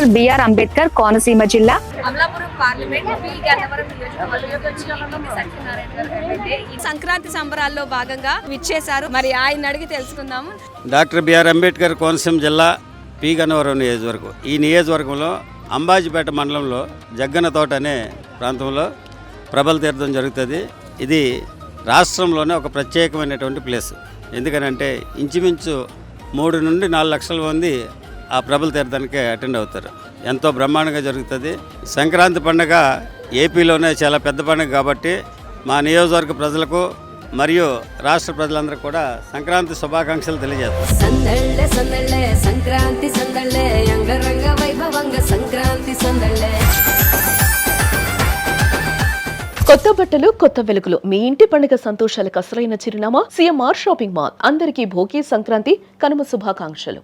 Doctor BR Ambedkar Konaseema జిల్లా. Amalapuram parliament P Gannavaram నియోజకవర్గం సత్యనారాయణ గారు ఈ సంక్రాంతి సంబరాల్లో భాగంగా విచ్చేశారు. మరి ఆయన అడిగి తెలుసుకుందాము. డాక్టర్ బిఆర్ అంబేద్కర్ కోనసీమ జిల్లా పి గన్నవరం నియోజకవర్గం. ఈ నియోజకవర్గంలో అంబాజీపేట మండలంలో జగ్గన తోట అనే ప్రాంతంలో ప్రబల తీర్థం జరుగుతుంది. ఇది రాష్ట్రంలోనే ఒక ప్రత్యేకమైనటువంటి ప్లేస్. ఎందుకనంటే ఇంచుమించు 3 నుండి 4 లక్షల మంది ఆ ప్రబల తీర్థానికి అటెండ్ అవుతారు. ఎంతో బ్రహ్మాండంగా జరుగుతుంది. సంక్రాంతి పండుగ ఏపీలోనే చాలా పెద్ద పండుగ కాబట్టి మా నియోజకవర్గ ప్రజలకు మరియు రాష్ట్ర ప్రజలందరికీ కూడా సంక్రాంతి శుభాకాంక్షలు తెలియజేస్తాం. కొత్త బట్టలు, కొత్త వెలుగులు, మీ ఇంటి పండుగ సంతోషాలకు అసలైన చిరునామా సిఎంఆర్ షాపింగ్ మాల్. అందరికీ భోగి, సంక్రాంతి, కనుమ శుభాకాంక్షలు.